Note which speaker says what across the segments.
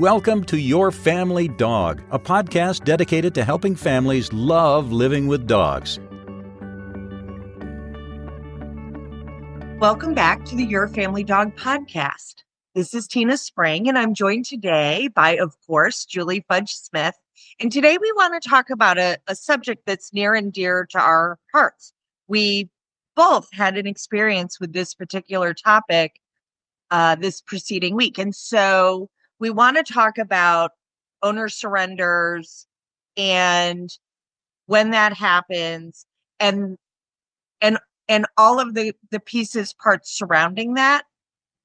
Speaker 1: welcome to Your Family Dog, a podcast dedicated to helping families love living with dogs.
Speaker 2: Welcome back to the Your Family Dog podcast. This is Tina Spring, and I'm joined today by, of course, Julie Fudge Smith. And today we want to talk about a subject that's near and dear to our hearts. We both had an experience with this particular topic this preceding week. And so we want to talk about owner surrenders and when that happens and all of the pieces, parts surrounding that,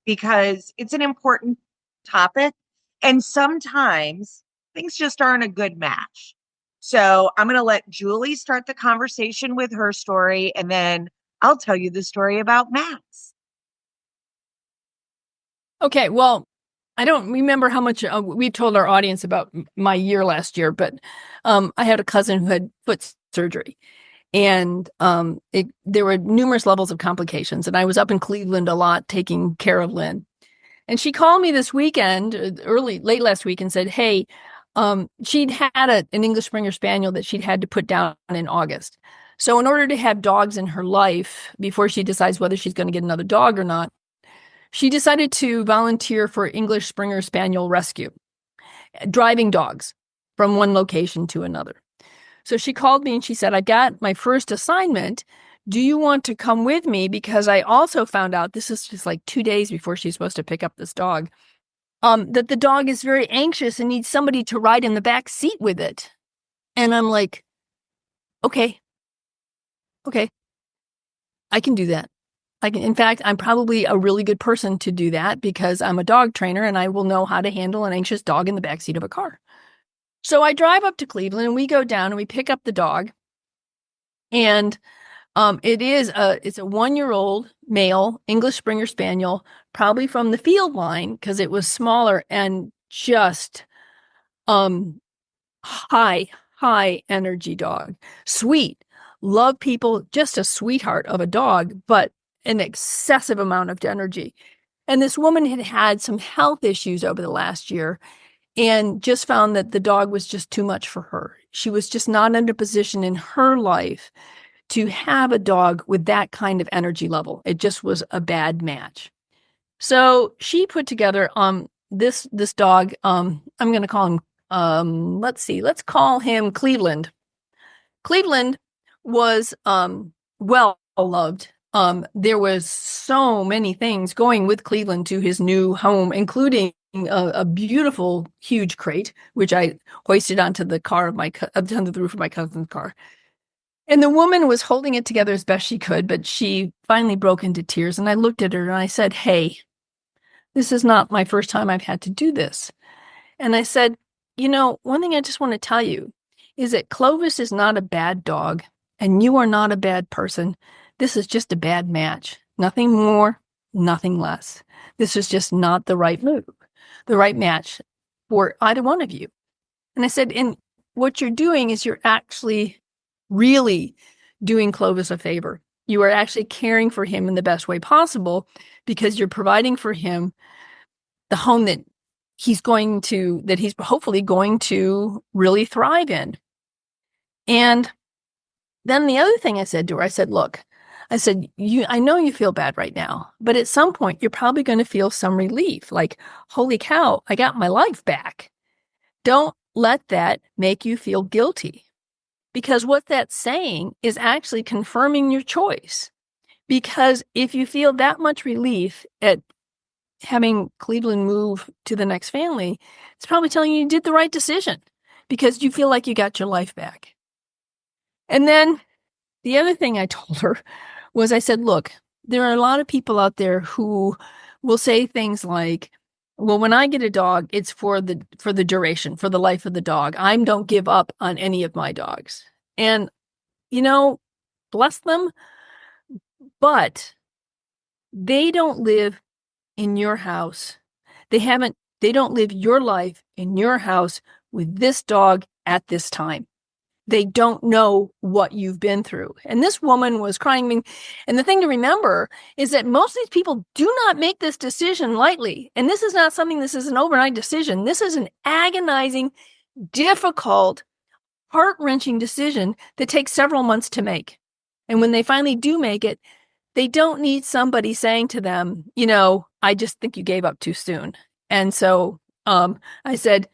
Speaker 2: because it's an important topic. And sometimes things just aren't a good match. So I'm going to let Julie start the conversation with her story, and then I'll tell you the story about Max.
Speaker 3: Okay, well, I don't remember how much we told our audience about my year last year, but I had a cousin who had foot surgery, and there were numerous levels of complications, and I was up in Cleveland a lot taking care of Lynn. And she called me this weekend, late last week, and said, hey, she'd had an English Springer Spaniel that she'd had to put down in August. So in order to have dogs in her life before she decides whether she's going to get another dog or not, she decided to volunteer for English Springer Spaniel rescue, driving dogs from one location to another. So she called me and she said, I got my first assignment. Do you want to come with me? Because I also found out, this is just like 2 days before she's supposed to pick up this dog, that the dog is very anxious and needs somebody to ride in the back seat with it. And I'm like, okay, I can do that. In fact, I'm probably a really good person to do that because I'm a dog trainer and I will know how to handle an anxious dog in the backseat of a car. So I drive up to Cleveland and we go down and we pick up the dog. And it's a 1-year-old male English Springer Spaniel, probably from the field line because it was smaller and just high energy dog. Sweet, love people, just a sweetheart of a dog, but an excessive amount of energy. And this woman had had some health issues over the last year and just found that the dog was just too much for her. She was just not in a position in her life to have a dog with that kind of energy level. It just was a bad match. So she put together this dog. I'm going to call him, let's call him Cleveland. Cleveland was well loved. There was so many things going with Cleveland to his new home, including a beautiful, huge crate, which I hoisted onto the roof of my cousin's car. And the woman was holding it together as best she could, but she finally broke into tears. And I looked at her and I said, hey, this is not my first time I've had to do this. And I said, one thing I just want to tell you is that Clovis is not a bad dog and you are not a bad person. This is just a bad match. Nothing more, nothing less. This is just not the right move, the right match for either one of you. And I said, and what you're doing is you're actually really doing Clovis a favor. You are actually caring for him in the best way possible because you're providing for him the home that he's hopefully going to really thrive in. And then the other thing I said to her, I said, look, I know you feel bad right now, but at some point you're probably going to feel some relief, like, holy cow, I got my life back. Don't let that make you feel guilty. Because what that's saying is actually confirming your choice. Because if you feel that much relief at having Cleveland move to the next family, it's probably telling you did the right decision because you feel like you got your life back. And then the other thing I told her was I said, look, there are a lot of people out there who will say things like, well, when I get a dog, it's for the duration, for the life of the dog. I don't give up on any of my dogs. And, bless them, but they don't live in your house. They don't live your life in your house with this dog at this time. They don't know what you've been through. And this woman was crying. And the thing to remember is that most of these people do not make this decision lightly. And this is not something, this is an overnight decision. This is an agonizing, difficult, heart-wrenching decision that takes several months to make. And when they finally do make it, they don't need somebody saying to them, I just think you gave up too soon. And so I said,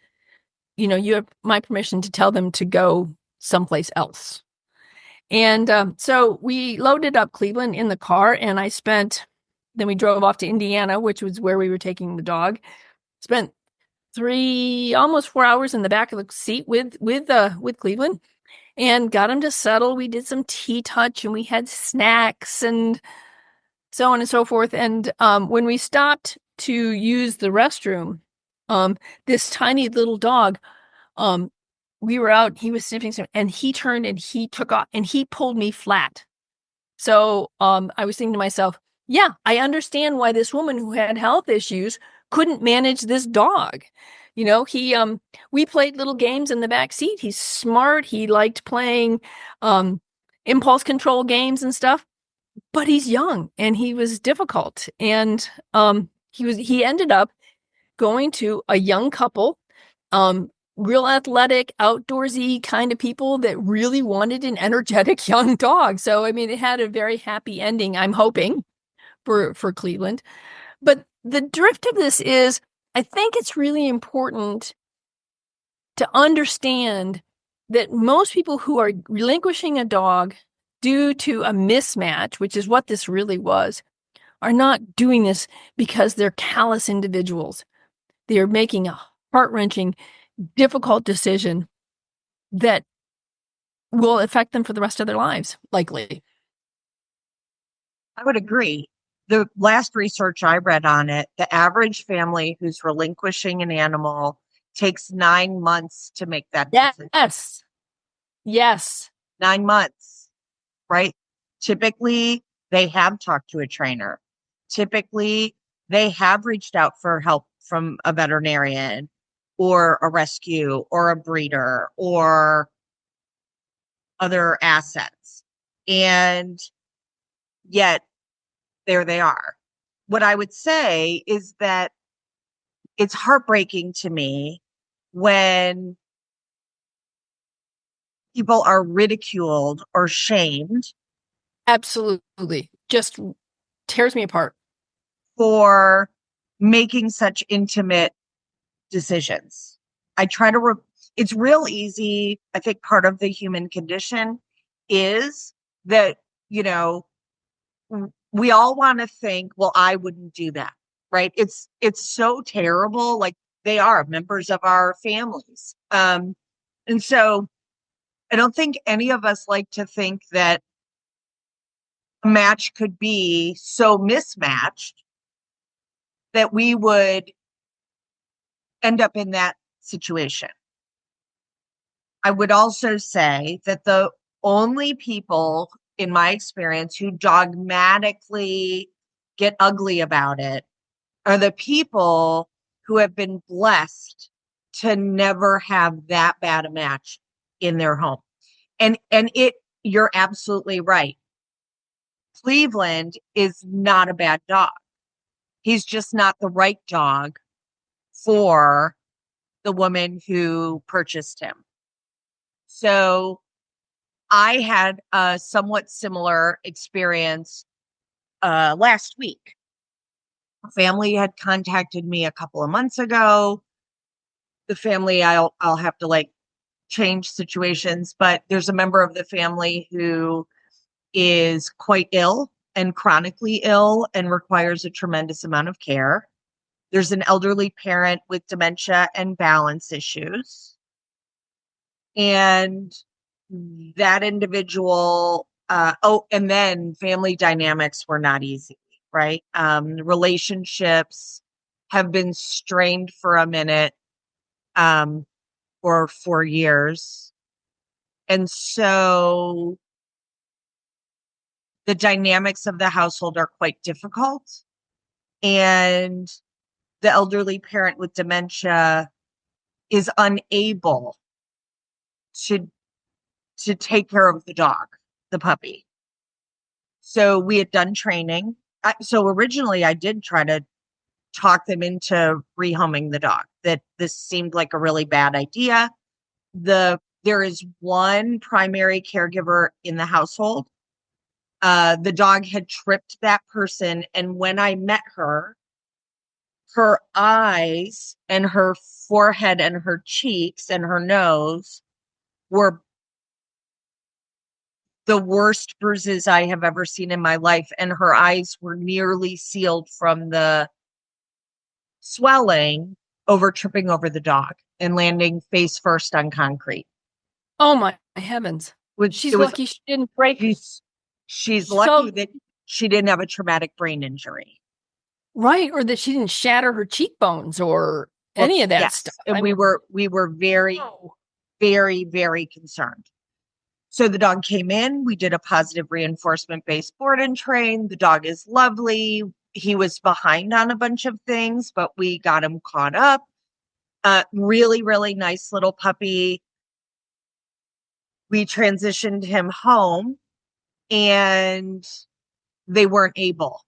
Speaker 3: you have my permission to tell them to go someplace else. And so we loaded up Cleveland in the car, and then we drove off to Indiana, which was where we were taking the dog. Spent almost 4 hours in the back of the seat with Cleveland, and got him to settle. We did some tea touch, and we had snacks and so on and so forth. And when we stopped to use the restroom, this tiny little dog, we were out, he was sniffing some, and he turned and he took off and he pulled me flat. So I was thinking to myself, yeah, I understand why this woman who had health issues couldn't manage this dog. We played little games in the back seat. He's smart. He liked playing impulse control games and stuff, but he's young and he was difficult. And he ended up going to a young couple, real athletic, outdoorsy kind of people that really wanted an energetic young dog. So, it had a very happy ending, I'm hoping, for Cleveland. But the drift of this is, I think it's really important to understand that most people who are relinquishing a dog due to a mismatch, which is what this really was, are not doing this because they're callous individuals. They are making a heart-wrenching, difficult decision that will affect them for the rest of their lives, likely.
Speaker 2: I would agree. The last research I read on it, the average family who's relinquishing an animal takes 9 months to make that decision.
Speaker 3: Yes.
Speaker 2: 9 months, right? Typically, they have talked to a trainer. Typically, they have reached out for help from a veterinarian or a rescue or a breeder or other assets. And yet, there they are. What I would say is that it's heartbreaking to me when people are ridiculed or shamed.
Speaker 3: Absolutely. Just tears me apart.
Speaker 2: For making such intimate decisions. It's real easy. I think part of the human condition is that, we all want to think, well, I wouldn't do that, right? It's so terrible. Like, they are members of our families. And so I don't think any of us like to think that a match could be so mismatched that we would end up in that situation. I would also say that the only people, in my experience, who dogmatically get ugly about it are the people who have been blessed to never have that bad a match in their home. And you're absolutely right. Cleveland is not a bad dog. He's just not the right dog for the woman who purchased him. So I had a somewhat similar experience last week. A family had contacted me a couple of months ago. The family, I'll have to change situations, but there's a member of the family who is quite ill and chronically ill and requires a tremendous amount of care. There's an elderly parent with dementia and balance issues. And that individual, and then family dynamics were not easy, right? Relationships have been strained for a minute, or for years. And so the dynamics of the household are quite difficult. And the elderly parent with dementia is unable to to take care of the dog, the puppy. So we had done training. So originally I did try to talk them into rehoming the dog, that this seemed like a really bad idea. There is one primary caregiver in the household. The dog had tripped that person. And when I met her eyes and her forehead and her cheeks and her nose were the worst bruises I have ever seen in my life. And her eyes were nearly sealed from the swelling over tripping over the dog and landing face first on concrete.
Speaker 3: Oh my heavens. She's lucky she didn't break.
Speaker 2: She's lucky that she didn't have a traumatic brain injury.
Speaker 3: Right. Or that she didn't shatter her cheekbones or any of that stuff.
Speaker 2: And we were very, very, very concerned. So the dog came in, we did a positive reinforcement-based board and train. The dog is lovely. He was behind on a bunch of things, but we got him caught up. Really, really nice little puppy. We transitioned him home and they weren't able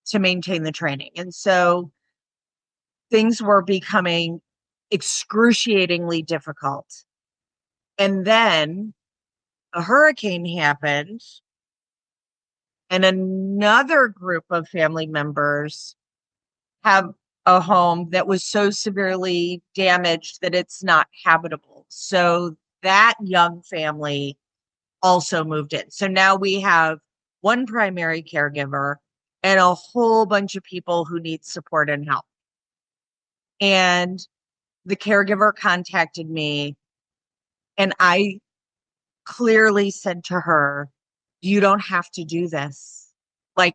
Speaker 2: to maintain the training. And so things were becoming excruciatingly difficult. And then a hurricane happened and another group of family members have a home that was so severely damaged that it's not habitable. So that young family also moved in. So now we have one primary caregiver and a whole bunch of people who need support and help. And the caregiver contacted me and I clearly said to her, you don't have to do this. Like,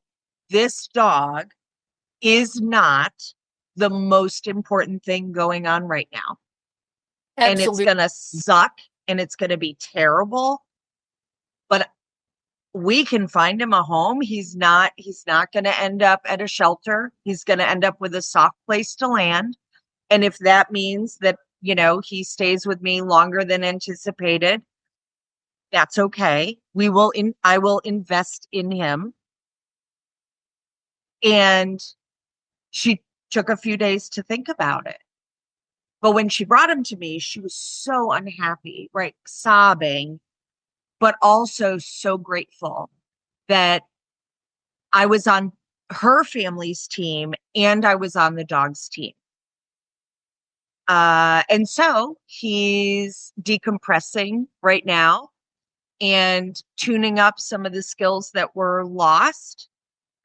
Speaker 2: this dog is not the most important thing going on right now. Absolutely. And it's going to suck and it's going to be terrible. But we can find him a home. He's not going to end up at a shelter. He's going to end up with a soft place to land. And if that means that, he stays with me longer than anticipated, that's okay. I will invest in him. And she took a few days to think about it. But when she brought him to me, she was so unhappy, right? Sobbing, but also so grateful that I was on her family's team and I was on the dog's team. And so he's decompressing right now and tuning up some of the skills that were lost,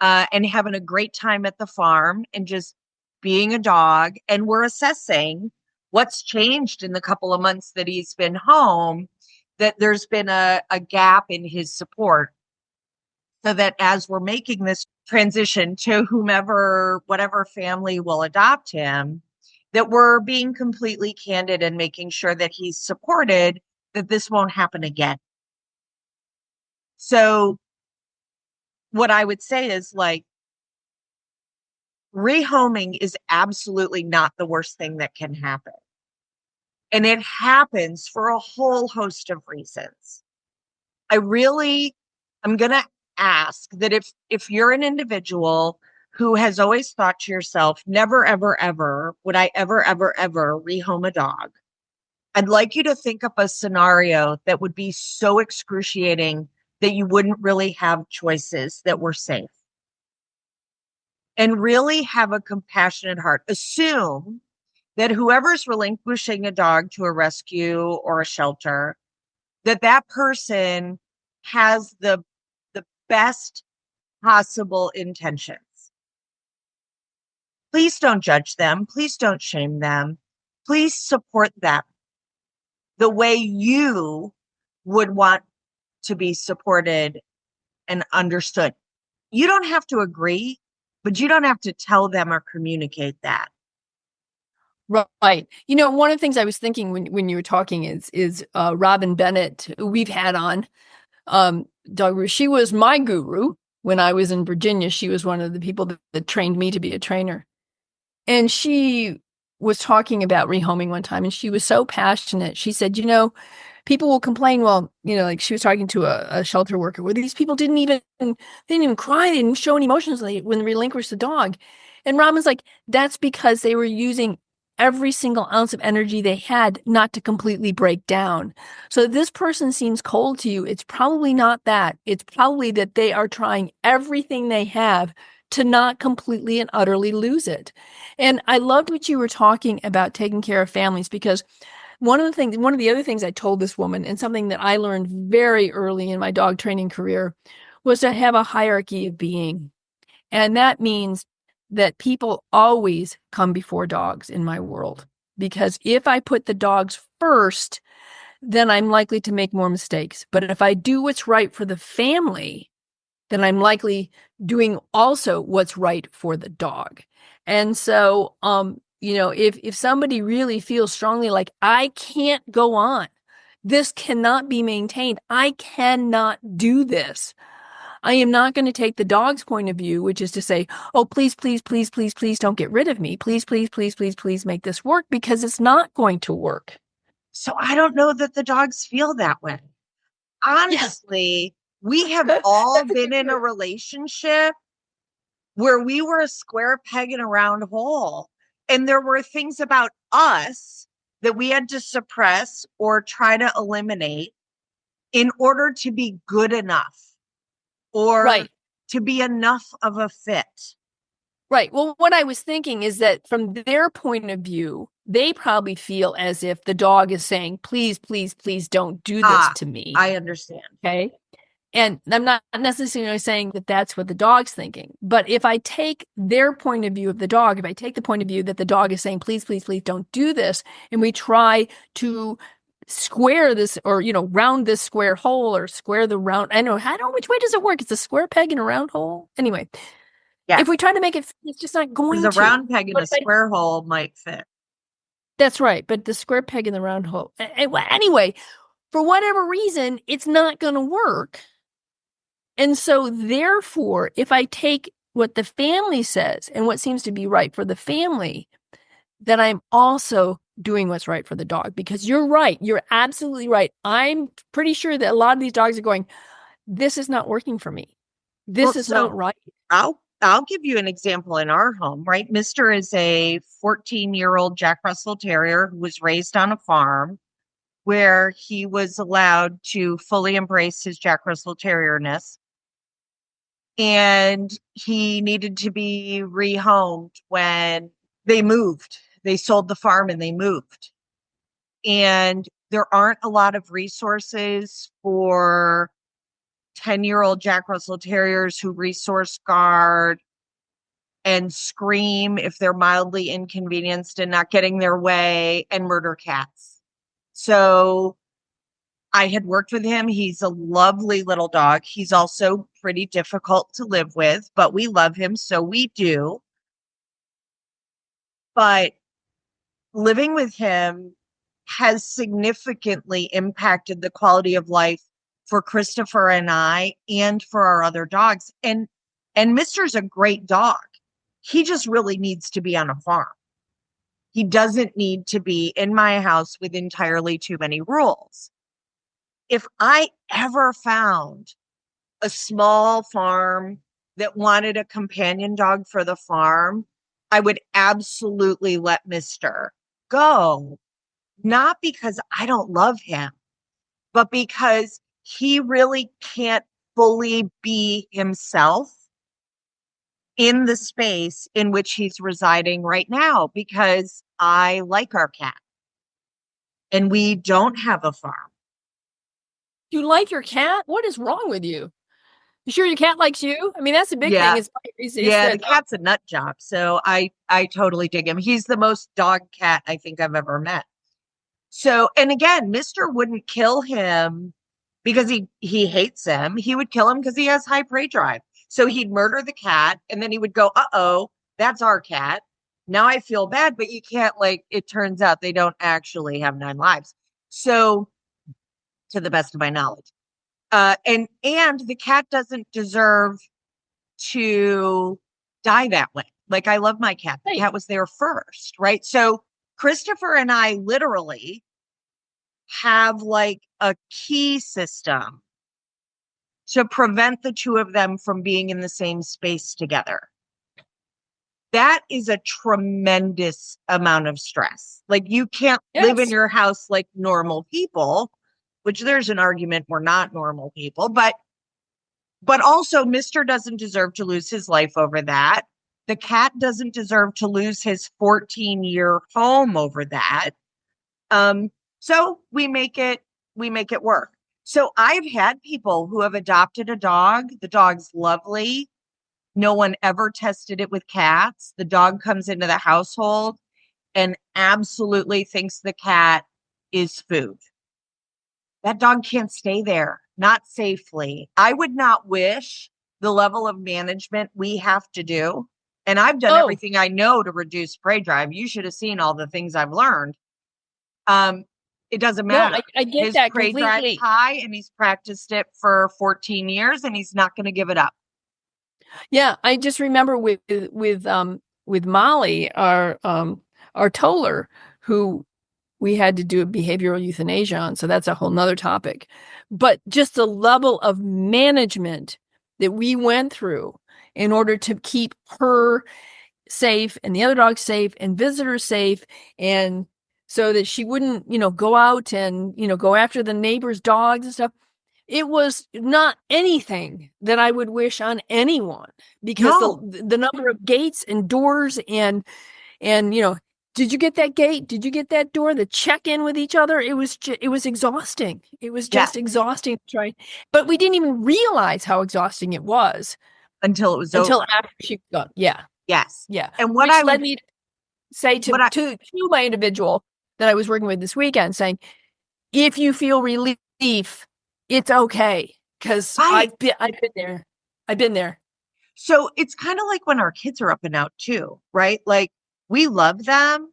Speaker 2: and having a great time at the farm and just being a dog. And we're assessing what's changed in the couple of months that he's been home, that there's been a gap in his support. So that as we're making this transition to whatever family will adopt him, that we're being completely candid and making sure that he's supported, that this won't happen again. So what I would say is, like, rehoming is absolutely not the worst thing that can happen. And it happens for a whole host of reasons. I'm going to ask that if you're an individual who has always thought to yourself, never, ever, ever would I ever, ever, ever rehome a dog, I'd like you to think up a scenario that would be so excruciating that you wouldn't really have choices that were safe. And really have a compassionate heart. Assume that whoever's relinquishing a dog to a rescue or a shelter, that person has the best possible intentions. Please don't judge them. Please don't shame them. Please support them the way you would want to be supported and understood. You don't have to agree, but you don't have to tell them or communicate that.
Speaker 3: Right. One of the things I was thinking when you were talking is Robin Bennett, who we've had on, dog. She was my guru when I was in Virginia. She was one of the people that trained me to be a trainer. And she was talking about rehoming one time, and she was so passionate. She said, people will complain, well, like she was talking to a shelter worker where these people didn't even cry. They didn't show any emotions when they relinquished the dog. And Robin's like, that's because they were using every single ounce of energy they had not to completely break down. So if this person seems cold to you, it's probably not that. It's probably that they are trying everything they have to not completely and utterly lose it. And I loved what you were talking about taking care of families, because one of the other things I told this woman, and something that I learned very early in my dog training career, was to have a hierarchy of being. And that means that people always come before dogs in my world. Because if I put the dogs first, then I'm likely to make more mistakes. But if I do what's right for the family, then I'm likely doing also what's right for the dog. And so, if somebody really feels strongly like, I can't go on, this cannot be maintained, I cannot do this, I am not going to take the dog's point of view, which is to say, oh, please, please, please, please, please don't get rid of me. Please, please, please, please, please make this work, because it's not going to work.
Speaker 2: So I don't know that the dogs feel that way. Honestly, we have all been in a relationship where we were a square peg in a round hole. And there were things about us that we had to suppress or try to eliminate in order to be good enough or to be enough of a fit.
Speaker 3: Right. Well, what I was thinking is that from their point of view, they probably feel as if the dog is saying, please, please, please don't do this to me.
Speaker 2: I understand.
Speaker 3: Okay. And I'm not necessarily saying that that's what the dog's thinking. But if I take their point of view of the dog, if I take the point of view that the dog is saying, please, please, please don't do this, and we try to square this, or, round this square hole, or square the round, I don't know which way does it work? It's a square peg in a round hole. Anyway. Yes. If we try to make it, it's just not going to.
Speaker 2: The round peg in a square hole might fit.
Speaker 3: That's right. But the square peg in the round hole. Anyway, for whatever reason, it's not going to work. And so therefore, if I take what the family says and what seems to be right for the family, then I'm also doing what's right for the dog. Because you're right. You're absolutely right. I'm pretty sure that a lot of these dogs are going, this is not working for me. This is not right.
Speaker 2: I'll give you an example in our home, right? Mr. is a 14-year-old Jack Russell Terrier who was raised on a farm where he was allowed to fully embrace his Jack Russell Terrierness. And he needed to be rehomed when they moved. They sold the farm and they moved. And there aren't a lot of resources for 10-year-old Jack Russell Terriers who resource guard and scream if they're mildly inconvenienced and not getting their way and murder cats. So I had worked with him. He's a lovely little dog. He's also pretty difficult to live with, but we love him, so we do. But living with him has significantly impacted the quality of life for Christopher and I, and for our other dogs. And Mr's a great dog. He just really needs to be on a farm. He doesn't need to be in my house with entirely too many rules. If I ever found a small farm that wanted a companion dog for the farm, I would absolutely let Mr. go. Not because I don't love him, but because he really can't fully be himself in the space in which he's residing right now, because I like our cat and we don't have a farm.
Speaker 3: You like your cat? What is wrong with you? You sure your cat likes you? I mean, that's a big thing.
Speaker 2: The cat's a nut job. So I totally dig him. He's the most dog cat I think I've ever met. So, and again, Mr. wouldn't kill him because he hates him. He would kill him because he has high prey drive. So he'd murder the cat and then he would go, uh-oh, that's our cat. Now I feel bad, but you can't, it turns out they don't actually have 9 lives. So, to the best of my knowledge. And the cat doesn't deserve to die that way. I love my cat. The cat was there first, right? So Christopher and I literally have like a key system to prevent the two of them from being in the same space together. That is a tremendous amount of stress. Like you can't live in
Speaker 3: Yes.
Speaker 2: your house like normal people, which there's an argument we're not normal people, but also Mr. doesn't deserve to lose his life over that. The cat doesn't deserve to lose his 14-year home over that. So we make it work. So I've had people who have adopted a dog. The dog's lovely. No one ever tested it with cats. The dog comes into the household and absolutely thinks the cat is food. That dog can't stay there, not safely. I would not wish the level of management we have to do. And I've done everything I know to reduce prey drive. You should have seen all the things I've learned. It doesn't matter.
Speaker 3: No, I get
Speaker 2: His
Speaker 3: that
Speaker 2: prey drive's
Speaker 3: completely.
Speaker 2: high, and he's practiced it for 14 years, and he's not going to give it up.
Speaker 3: Yeah, I just remember with Molly, our toller, who we had to do a behavioral euthanasia on, so that's a whole nother topic. But just the level of management that we went through in order to keep her safe and the other dogs safe and visitors safe, and so that she wouldn't, go out and, go after the neighbors' dogs and stuff. It was not anything that I would wish on anyone, because the number of gates and doors and did you get that gate? Did you get that door? The check in with each other. It was exhausting. It was just exhausting to try. But we didn't even realize how exhausting it was
Speaker 2: until it was
Speaker 3: until
Speaker 2: over.
Speaker 3: after she got. Yeah.
Speaker 2: Yes.
Speaker 3: Yeah.
Speaker 2: And what
Speaker 3: Which led me to say to my individual that I was working with this weekend, saying, if you feel relief, it's okay, because I've been there. I've been there.
Speaker 2: So it's kind of like when our kids are up and out too, right? Like we love them,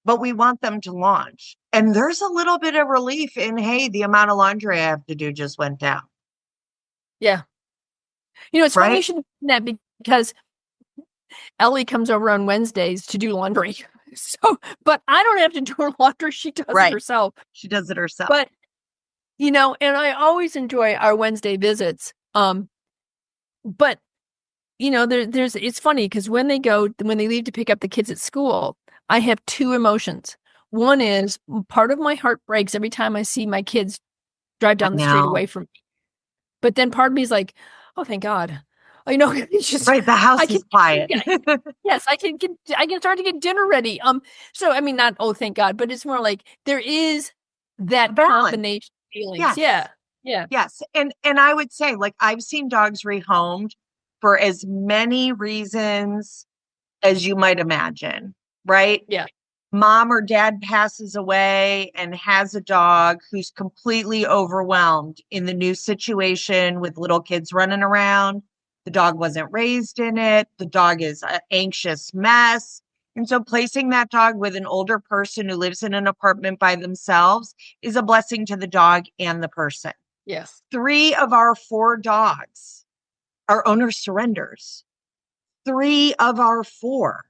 Speaker 2: but we want them to launch. And there's a little bit of relief in, hey, the amount of laundry I have to do just went down.
Speaker 3: Yeah. It's funny you should mention that, because Ellie comes over on Wednesdays to do laundry. So, but I don't have to do her laundry. She does it herself.
Speaker 2: She does it herself.
Speaker 3: But, and I always enjoy our Wednesday visits. But, it's funny because when they leave to pick up the kids at school, I have two emotions. One is part of my heart breaks every time I see my kids drive down the street away from me. But then part of me is like, oh, thank God. It's just
Speaker 2: right. The house is quiet.
Speaker 3: Yes, I can start to get dinner ready. So I mean, not, oh, thank God, but it's more like there is that combination of feelings.
Speaker 2: Yes.
Speaker 3: Yeah.
Speaker 2: Yes. And I would say, like, I've seen dogs rehomed for as many reasons as you might imagine, right?
Speaker 3: Yeah.
Speaker 2: Mom or dad passes away and has a dog who's completely overwhelmed in the new situation with little kids running around. The dog wasn't raised in it. The dog is an anxious mess. And so placing that dog with an older person who lives in an apartment by themselves is a blessing to the dog and the person.
Speaker 3: Yes.
Speaker 2: 3 of our 4 dogs, our owner surrenders. 3 of our 4.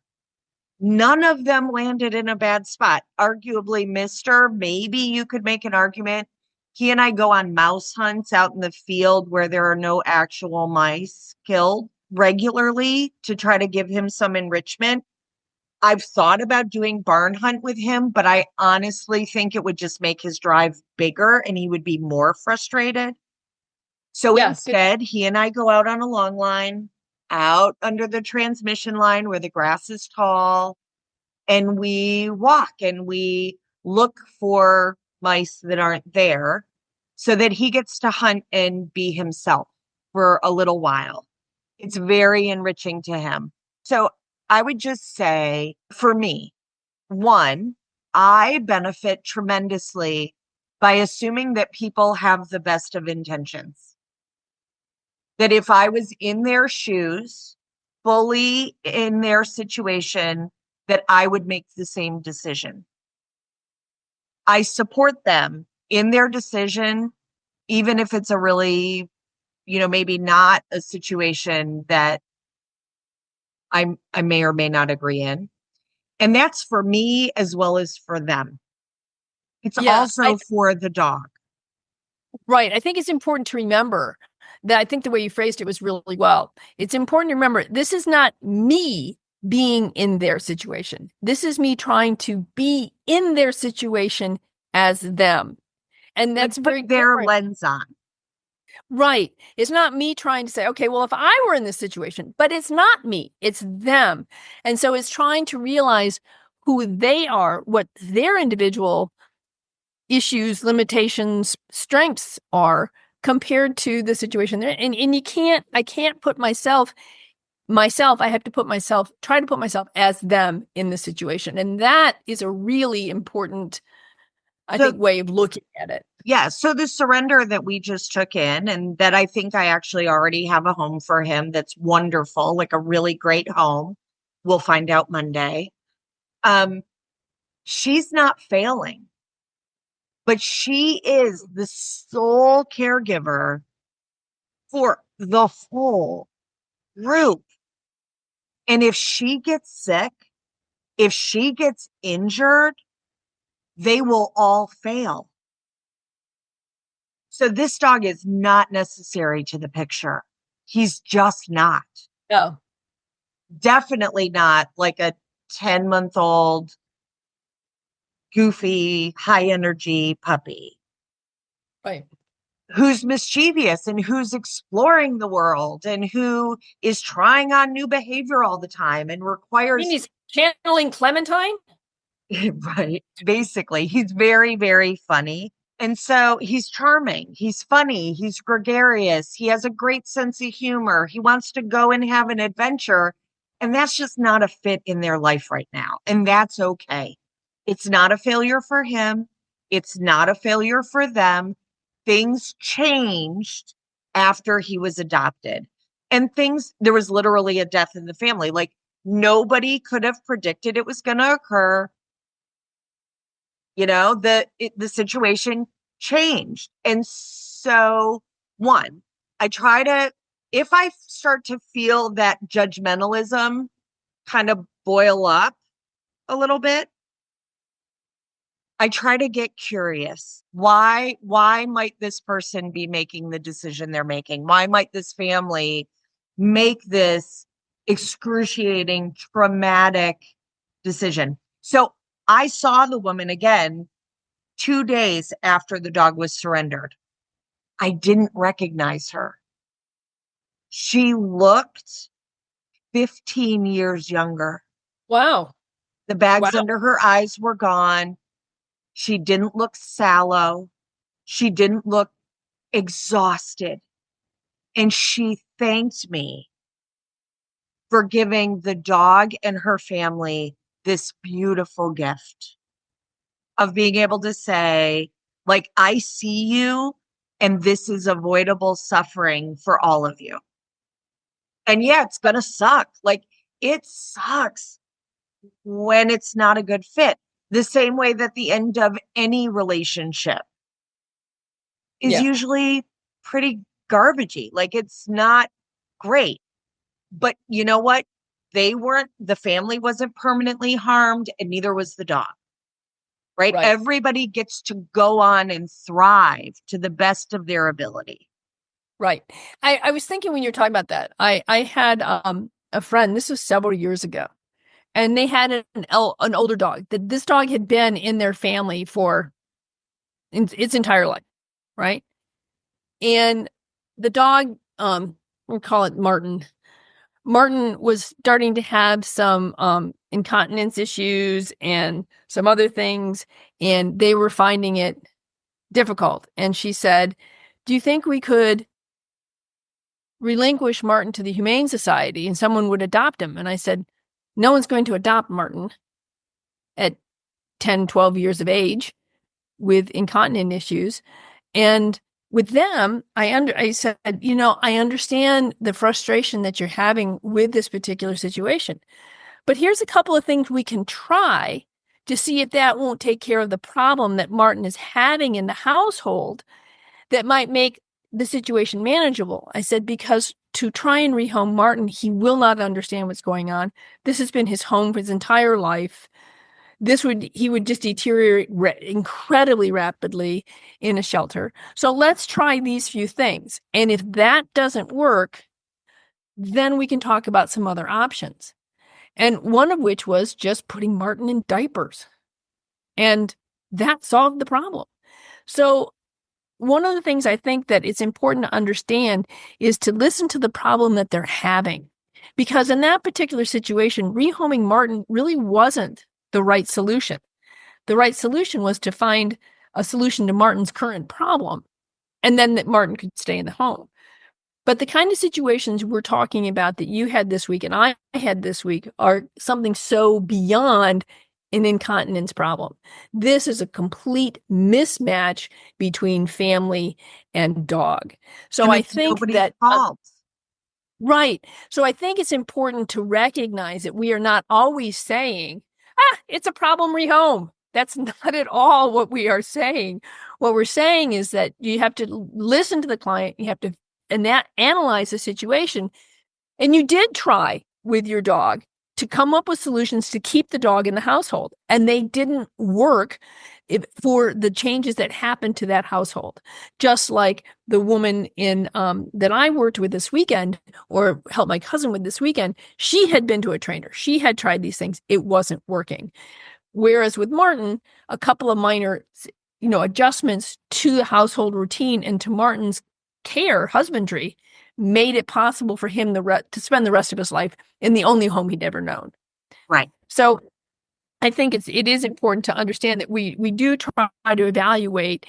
Speaker 2: None of them landed in a bad spot. Arguably, Mr., maybe you could make an argument. He and I go on mouse hunts out in the field where there are no actual mice killed regularly to try to give him some enrichment. I've thought about doing barn hunt with him, but I honestly think it would just make his drive bigger and he would be more frustrated. So instead, he and I go out on a long line, out under the transmission line where the grass is tall, and we walk and we look for mice that aren't there so that he gets to hunt and be himself for a little while. It's very enriching to him. So I would just say, for me, 1, I benefit tremendously by assuming that people have the best of intentions. That if I was in their shoes, fully in their situation, that I would make the same decision. I support them in their decision, even if it's a really, maybe not a situation that I may or may not agree in. And that's for me as well as for them. It's
Speaker 3: Yeah,
Speaker 2: also for the dog.
Speaker 3: right. I think it's important to remember that. I think the way you phrased it was really well. It's important to remember this is not me being in their situation. This is me trying to be in their situation as them. And that's
Speaker 2: Like,
Speaker 3: very
Speaker 2: put their
Speaker 3: different.
Speaker 2: lens on.
Speaker 3: Right. It's not me trying to say, okay, well, if I were in this situation, but it's not me, it's them. And so it's trying to realize who they are, what their individual issues, limitations, strengths are compared to the situation there. And I can't put myself, I have to try to put myself as them in the situation. And that is a really important, I think, way of looking at it.
Speaker 2: Yeah. So the surrender that we just took in, and that I think I actually already have a home for him that's wonderful, like a really great home. We'll find out Monday. She's not failing, but she is the sole caregiver for the whole group. And if she gets sick, if she gets injured, they will all fail. So this dog is not necessary to the picture. He's just not.
Speaker 3: No.
Speaker 2: Definitely not like a 10-month-old goofy, high energy puppy.
Speaker 3: Right.
Speaker 2: Who's mischievous and who's exploring the world and who is trying on new behavior all the time and requires.
Speaker 3: He's channeling Clementine?
Speaker 2: Right. Basically, he's very, very funny. And so he's charming. He's funny. He's gregarious. He has a great sense of humor. He wants to go and have an adventure. And that's just not a fit in their life right now. And that's okay. It's not a failure for him. It's not a failure for them. Things changed after he was adopted. And there was literally a death in the family. Like, nobody could have predicted it was going to occur. You know, the situation changed. And so, one, if I start to feel that judgmentalism kind of boil up a little bit, I try to get curious. Why might this person be making the decision they're making? Why might this family make this excruciating, traumatic decision? So I saw the woman again 2 days after the dog was surrendered. I didn't recognize her. She looked 15 years younger.
Speaker 3: Wow.
Speaker 2: The bags under her eyes were gone. She didn't look sallow. She didn't look exhausted. And she thanked me for giving the dog and her family this beautiful gift of being able to say, like, I see you and this is avoidable suffering for all of you. And yeah, it's going to suck. Like, it sucks when it's not a good fit. The same way that the end of any relationship is usually pretty garbagey. Like, it's not great. But you know what? The family wasn't permanently harmed, and neither was the dog. Right? Everybody gets to go on and thrive to the best of their ability.
Speaker 3: Right. I was thinking when you were talking about that, I had a friend, this was several years ago, and they had an older dog. This dog had been in their family for its entire life, right? And the dog, we'll call it Martin. Martin was starting to have some incontinence issues and some other things, and they were finding it difficult. And she said, do you think we could relinquish Martin to the Humane Society and someone would adopt him? And I said, no one's going to adopt Martin at 10, 12 years of age with incontinent issues. And with them, I said, I understand the frustration that you're having with this particular situation, but here's a couple of things we can try to see if that won't take care of the problem that Martin is having in the household that might make the situation manageable? I said, because to try and rehome Martin, he will not understand what's going on. This has been his home for his entire life. He would just deteriorate incredibly rapidly in a shelter. So let's try these few things. And if that doesn't work, then we can talk about some other options. And one of which was just putting Martin in diapers. And that solved the problem. So one of the things I think that it's important to understand is to listen to the problem that they're having. Because in that particular situation, rehoming Martin really wasn't the right solution. The right solution was to find a solution to Martin's current problem, and then that Martin could stay in the home. But the kind of situations we're talking about that you had this week and I had this week are something so beyond an incontinence problem. This is a complete mismatch between family and dog. So
Speaker 2: And
Speaker 3: I
Speaker 2: it's
Speaker 3: think
Speaker 2: nobody's
Speaker 3: that
Speaker 2: fault.
Speaker 3: right. So I think it's important to recognize that we are not always saying, it's a problem, rehome. That's not at all what we are saying. What we're saying is that you have to listen to the client, you have to analyze the situation. And you did try with your dog to come up with solutions to keep the dog in the household, and they didn't work for the changes that happened to that household. Just like the woman in that I worked with this weekend, or helped my cousin with this weekend, she had been to a trainer. She had tried these things. It wasn't working. Whereas with Martin, a couple of minor, adjustments to the household routine and to Martin's care, husbandry, made it possible for him to spend the rest of his life in the only home he'd ever known.
Speaker 2: Right.
Speaker 3: So I think it is important to understand that we do try to evaluate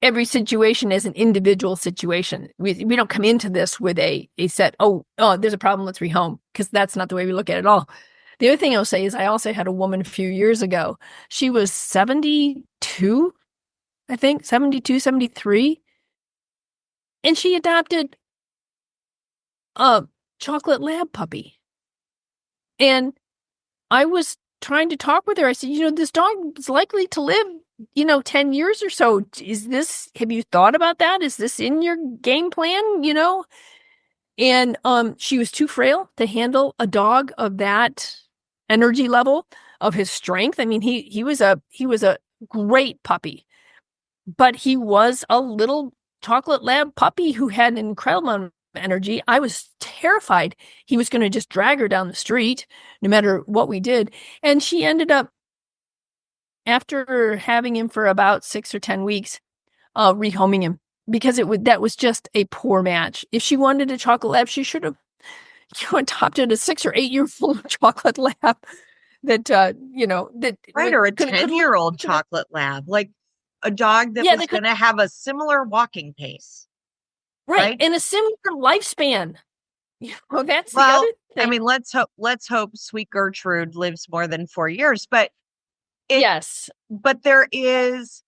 Speaker 3: every situation as an individual situation. We don't come into this with a set, there's a problem, let's rehome, because that's not the way we look at it at all. The other thing I'll say is I also had a woman a few years ago. She was 72, I think, 72, 73. And she adopted a chocolate lab puppy. And I was trying to talk with her. I said, this dog is likely to live, 10 years or so. Have you thought about that? Is this in your game plan, And she was too frail to handle a dog of that energy level, of his strength. I mean, he was a great puppy, but he was a little chocolate lab puppy who had an incredible amount of energy. I was terrified he was going to just drag her down the street no matter what we did. And she ended up, after having him for about 6 or 10 weeks, rehoming him, because that was just a poor match. If she wanted a chocolate lab, she should have adopted a 6 or 8 year old chocolate lab that
Speaker 2: Right, or a 10-year-old chocolate lab, like a dog that was going to have a similar walking pace.
Speaker 3: Right, and a similar lifespan. That's the other thing.
Speaker 2: I mean, let's hope Sweet Gertrude lives more than 4 years, but
Speaker 3: yes.
Speaker 2: But yes,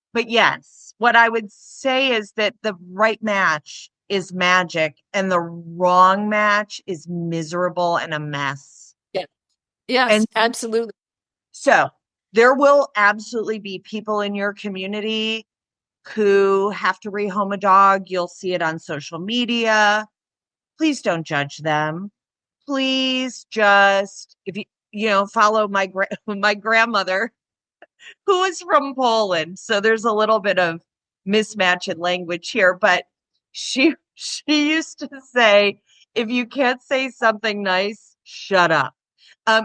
Speaker 2: what I would say is that the right match is magic and the wrong match is miserable and a mess.
Speaker 3: Yeah. Yes, absolutely.
Speaker 2: So there will absolutely be people in your community who have to rehome a dog. You'll see it on social media. Please don't judge them. Please just, if you follow my grandmother, who is from Poland. So there's a little bit of mismatch in language here, but she used to say, if you can't say something nice, shut up.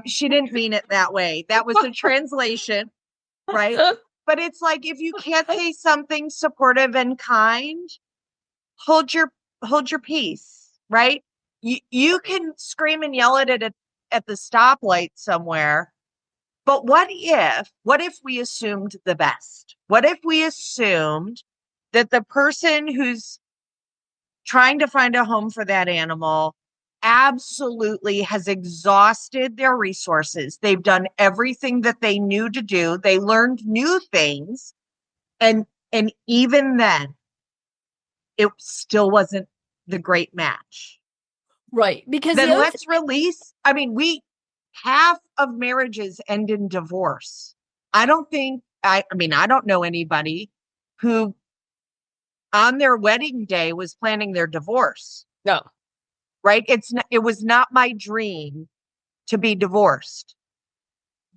Speaker 2: She didn't mean it that way. That was a translation, right? But it's like, if you can't say something supportive and kind, hold your peace, right? You can scream and yell at it at the stoplight somewhere. But what if we assumed the best? What if we assumed that the person who's trying to find a home for that animal absolutely has exhausted their resources? They've done everything that they knew to do. They learned new things. And even then, it still wasn't the great match.
Speaker 3: Right. Because
Speaker 2: then let's release. I mean, half of marriages end in divorce. I don't know anybody who on their wedding day was planning their divorce.
Speaker 3: No.
Speaker 2: Right? It was not my dream to be divorced.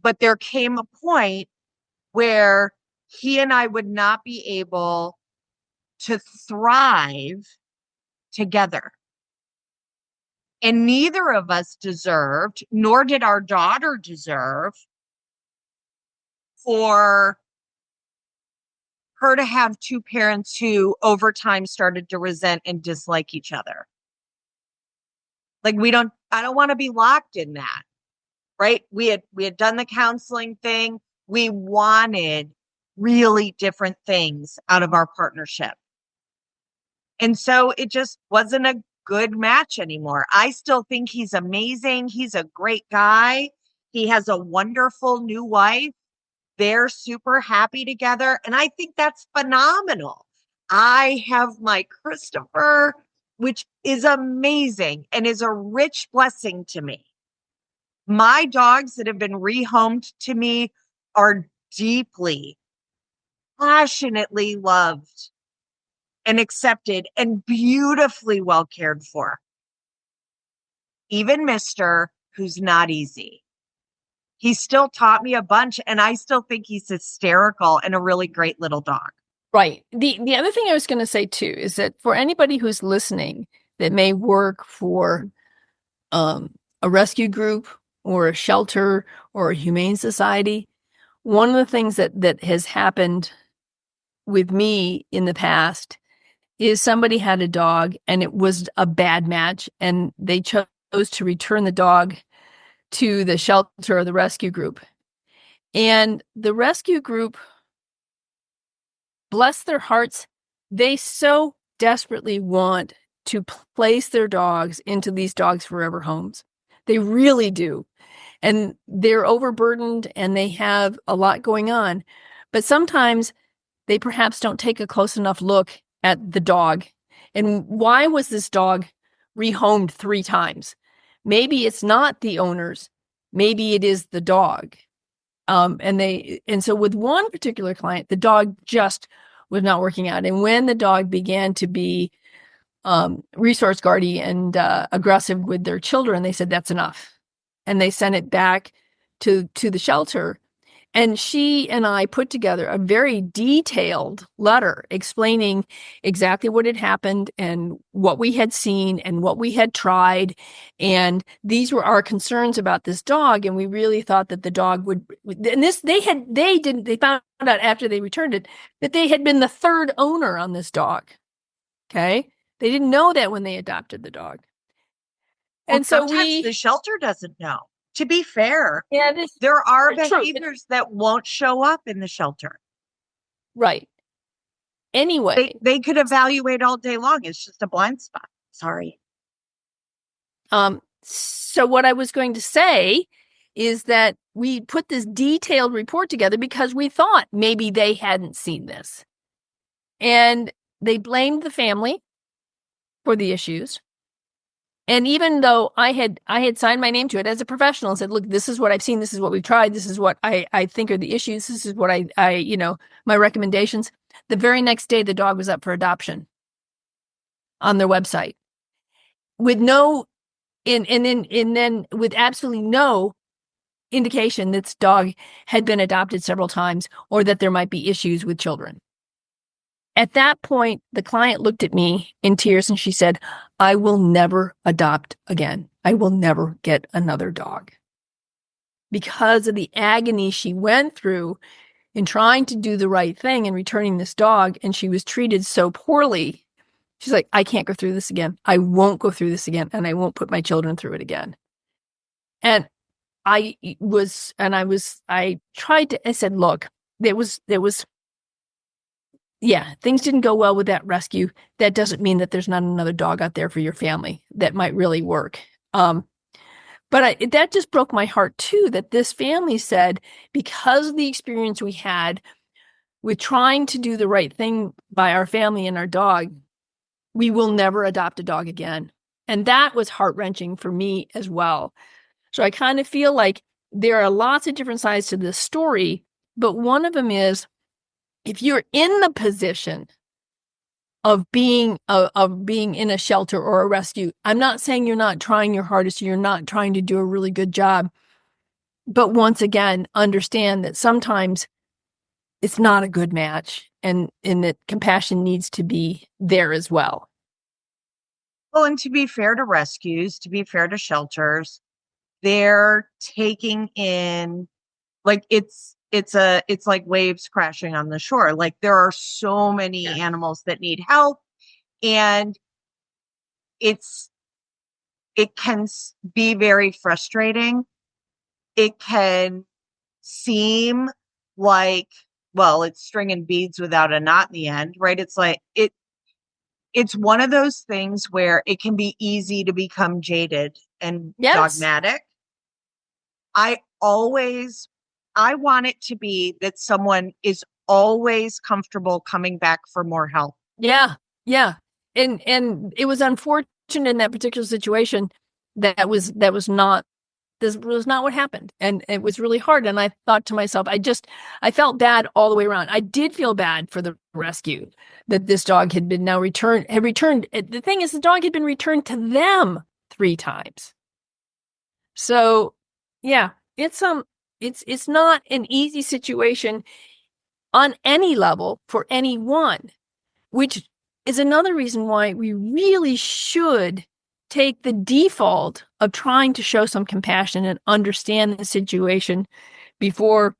Speaker 2: But there came a point where he and I would not be able to thrive together. And neither of us deserved, nor did our daughter deserve, for her to have two parents who over time started to resent and dislike each other. Like I don't want to be locked in that. Right? We had done the counseling thing. We wanted really different things out of our partnership. And so it just wasn't a good match anymore. I still think he's amazing. He's a great guy. He has a wonderful new wife. They're super happy together. And I think that's phenomenal. I have my Christopher, which is amazing and is a rich blessing to me. My dogs that have been rehomed to me are deeply, passionately loved and accepted and beautifully well cared for. Even Mister, who's not easy. He still taught me a bunch, and I still think he's hysterical and a really great little dog.
Speaker 3: Right. The other thing I was going to say too is that for anybody who's listening that may work for a rescue group or a shelter or a humane society, one of the things that has happened with me in the past is somebody had a dog and it was a bad match, and they chose to return the dog to the shelter or the rescue group. And the rescue group, bless their hearts, they so desperately want to place their dogs into these dogs forever homes. They really do. And they're overburdened and they have a lot going on. But sometimes they perhaps don't take a close enough look at the dog. And why was this dog rehomed 3 times? Maybe it's not the owners. Maybe it is the dog. And so with one particular client, the dog just was not working out. And when the dog began to be resource guardy and aggressive with their children, they said, that's enough. And they sent it back to the shelter. And she and I put together a very detailed letter explaining exactly what had happened and what we had seen and what we had tried. And these were our concerns about this dog. And we really thought that the dog would, and they found out after they returned it that they had been the 3rd owner on this dog. Okay. They didn't know that when they adopted the dog.
Speaker 2: Well,
Speaker 3: And so
Speaker 2: sometimes the shelter doesn't know. To be fair, there are behaviors that won't show up in the shelter.
Speaker 3: Right. Anyway.
Speaker 2: They could evaluate all day long. It's just a blind spot. Sorry.
Speaker 3: So what I was going to say is that we put this detailed report together because we thought maybe they hadn't seen this. And they blamed the family for the issues. And even though I had signed my name to it as a professional and said, look, this is what I've seen. This is what we've tried. This is what I think are the issues. This is what my recommendations. The very next day, the dog was up for adoption on their website with then with absolutely no indication that this dog had been adopted several times or that there might be issues with children. At that point, the client looked at me in tears and she said, I will never adopt again. I will never get another dog. Because of the agony she went through in trying to do the right thing and returning this dog, and she was treated so poorly, she's like, I can't go through this again. I won't go through this again, and I won't put my children through it again. And I said, look, things didn't go well with that rescue. That doesn't mean that there's not another dog out there for your family that might really work. But that just broke my heart too, that this family said, because of the experience we had with trying to do the right thing by our family and our dog, we will never adopt a dog again. And that was heart-wrenching for me as well. So I kind of feel like there are lots of different sides to this story, but one of them is, if you're in the position of being in a shelter or a rescue. I'm not saying you're not trying your hardest, you're not trying to do a really good job. But once again, understand that sometimes it's not a good match, and that compassion needs to be there as well.
Speaker 2: Well, and to be fair to rescues, to be fair to shelters, they're taking in, like, it's like waves crashing on the shore. Like, there are so many animals that need help, and it can be very frustrating. It can seem like, well, it's stringing beads without a knot in the end, right? It's like it's one of those things where it can be easy to become jaded and dogmatic. I want it to be that someone is always comfortable coming back for more help.
Speaker 3: Yeah. Yeah. And it was unfortunate in that particular situation that was not what happened. And it was really hard. And I thought to myself, I felt bad all the way around. I did feel bad for the rescue that this dog had been returned. The thing is, the dog had been returned to them 3 times. So yeah, it's not an easy situation on any level for anyone, which is another reason why we really should take the default of trying to show some compassion and understand the situation before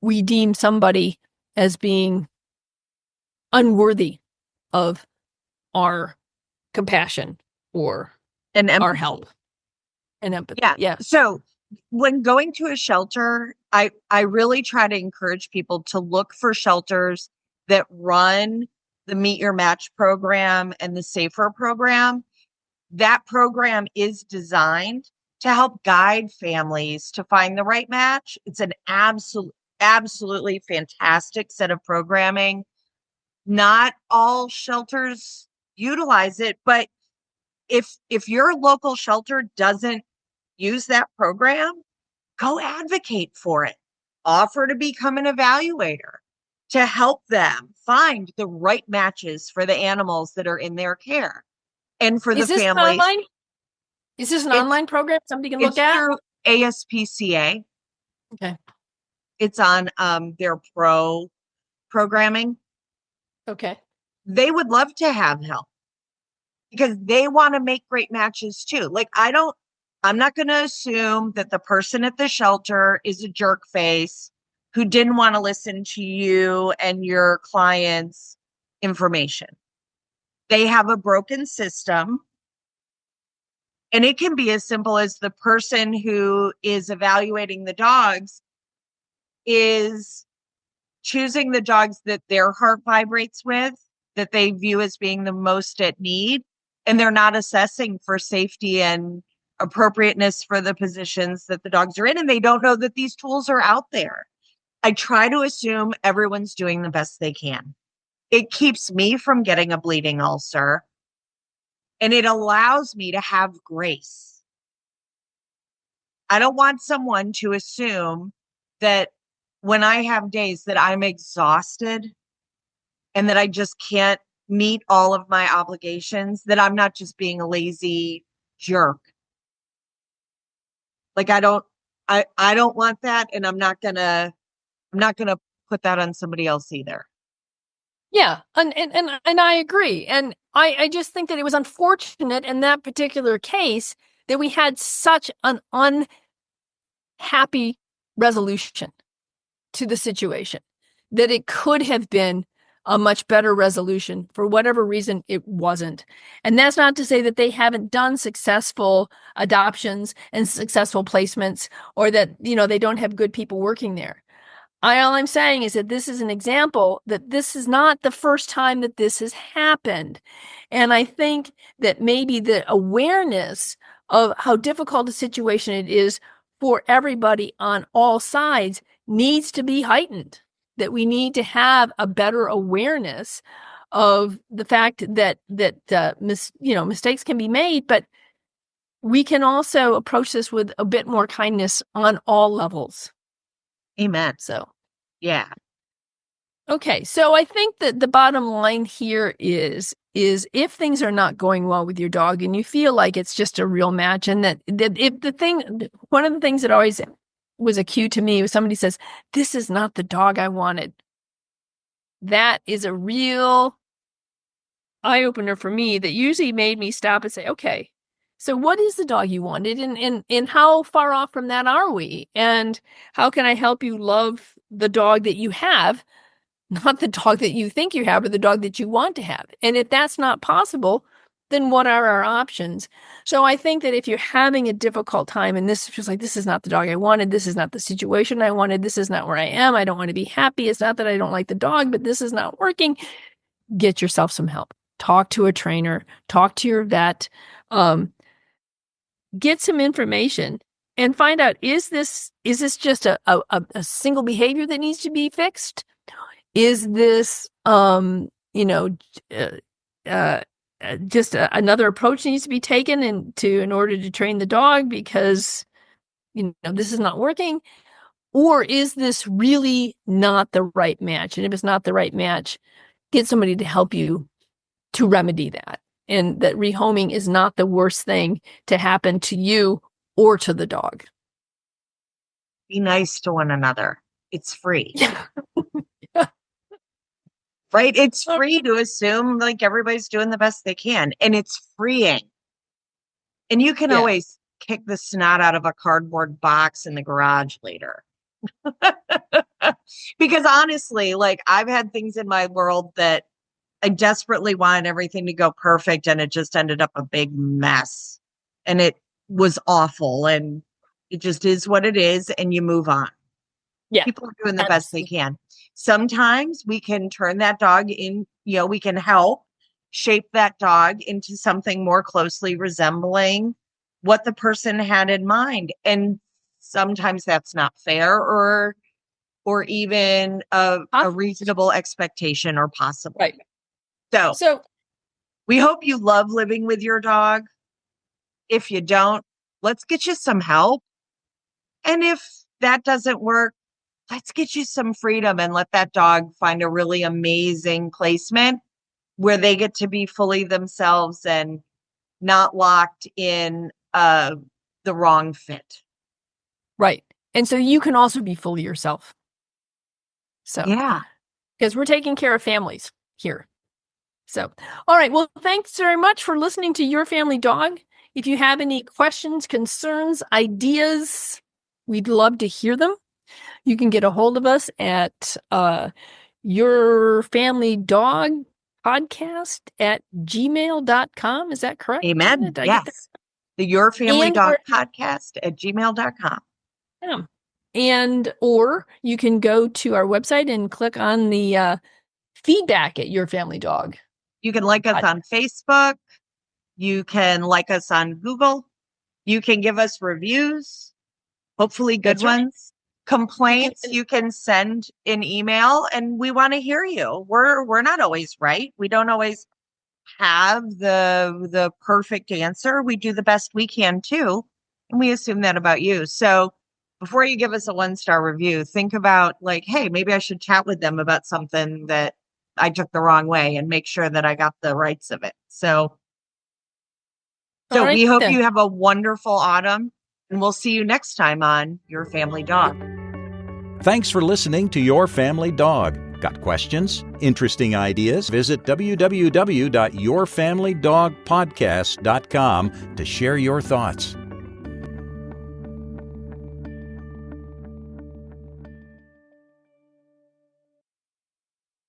Speaker 3: we deem somebody as being unworthy of our compassion or our help and empathy. Yeah.
Speaker 2: So when going to a shelter, I really try to encourage people to look for shelters that run the Meet Your Match program and the Safer program. That program is designed to help guide families to find the right match. It's an absolutely fantastic set of programming. Not all shelters utilize it, but if your local shelter doesn't use that program, go advocate for it. Offer to become an evaluator to help them find the right matches for the animals that are in their care. And for the families.
Speaker 3: Is this an online program somebody can look at?
Speaker 2: It's through ASPCA.
Speaker 3: Okay.
Speaker 2: It's on their pro programming.
Speaker 3: Okay.
Speaker 2: They would love to have help because they want to make great matches too. Like, I'm not going to assume that the person at the shelter is a jerk face who didn't want to listen to you and your client's information. They have a broken system. And it can be as simple as the person who is evaluating the dogs is choosing the dogs that their heart vibrates with, that they view as being the most at need. And they're not assessing for safety and appropriateness for the positions that the dogs are in. And they don't know that these tools are out there. I try to assume everyone's doing the best they can. It keeps me from getting a bleeding ulcer. And it allows me to have grace. I don't want someone to assume that when I have days that I'm exhausted and that I just can't meet all of my obligations, that I'm not just being a lazy jerk. Like, I don't want that. And I'm not gonna put that on somebody else either.
Speaker 3: Yeah. And I agree. And I just think that it was unfortunate in that particular case that we had such an unhappy resolution to the situation, that it could have been a much better resolution. For whatever reason, it wasn't. And that's not to say that they haven't done successful adoptions and successful placements, or that, they don't have good people working there. All I'm saying is that this is an example that this is not the first time that this has happened. And I think that maybe the awareness of how difficult a situation it is for everybody on all sides needs to be heightened, that we need to have a better awareness of the fact that mistakes can be made, but we can also approach this with a bit more kindness on all levels.
Speaker 2: Amen.
Speaker 3: So,
Speaker 2: yeah.
Speaker 3: Okay, so I think that the bottom line here is if things are not going well with your dog and you feel like it's just a real match, and that if one of the things that always was a cue to me was somebody says, "This is not the dog I wanted." That is a real eye opener for me that usually made me stop and say, "Okay, so what is the dog you wanted, and how far off from that are we? And how can I help you love the dog that you have?" Not the dog that you think you have or the dog that you want to have. And if that's not possible, then what are our options? So I think that if you're having a difficult time and this feels like this is not the dog I wanted, this is not the situation I wanted, this is not where I am, I don't want to be happy. It's not that I don't like the dog, but this is not working. Get yourself some help. Talk to a trainer, talk to your vet, get some information and find out, is this just a single behavior that needs to be fixed? Is this, just another approach needs to be taken in order to train the dog because, this is not working? Or is this really not the right match? And if it's not the right match, get somebody to help you to remedy that. And that rehoming is not the worst thing to happen to you or to the dog.
Speaker 2: Be nice to one another. It's free.
Speaker 3: Yeah.
Speaker 2: Right? It's free to assume like everybody's doing the best they can. And it's freeing. And you can always kick the snot out of a cardboard box in the garage later. Because honestly, like I've had things in my world that I desperately wanted everything to go perfect and it just ended up a big mess. And it was awful. And it just is what it is. And you move on.
Speaker 3: Yeah.
Speaker 2: People are doing the best they can. Sometimes we can turn that dog in, we can help shape that dog into something more closely resembling what the person had in mind. And sometimes that's not fair or even a reasonable expectation or possible.
Speaker 3: Right.
Speaker 2: So we hope you love living with your dog. If you don't, let's get you some help. And if that doesn't work, let's get you some freedom and let that dog find a really amazing placement where they get to be fully themselves and not locked in the wrong fit.
Speaker 3: Right. And so you can also be fully yourself. So,
Speaker 2: yeah,
Speaker 3: because we're taking care of families here. So, all right. Well, thanks very much for listening to Your Family Dog. If you have any questions, concerns, ideas, we'd love to hear them. You can get a hold of us at Your Family Dog Podcast at gmail.com. Is that correct?
Speaker 2: Amen. Yes. The Your Family Dog Podcast at gmail.com.
Speaker 3: Yeah. Or you can go to our website and click on the feedback at Your Family Dog.
Speaker 2: You can like us on Facebook. You can like us on Google. You can give us reviews, hopefully good ones. Complaints, you can send an email, and we want to hear you. We're not always right. We don't always have the perfect answer. We do the best we can too, and we assume that about you. So before you give us a 1-star review, think about like, hey, maybe I should chat with them about something that I took the wrong way and make sure that I got the rights of it. So we hope you have a wonderful autumn, and we'll see you next time on Your Family Dog.
Speaker 1: Thanks for listening to Your Family Dog. Got questions? Interesting ideas? Visit www.yourfamilydogpodcast.com to share your thoughts.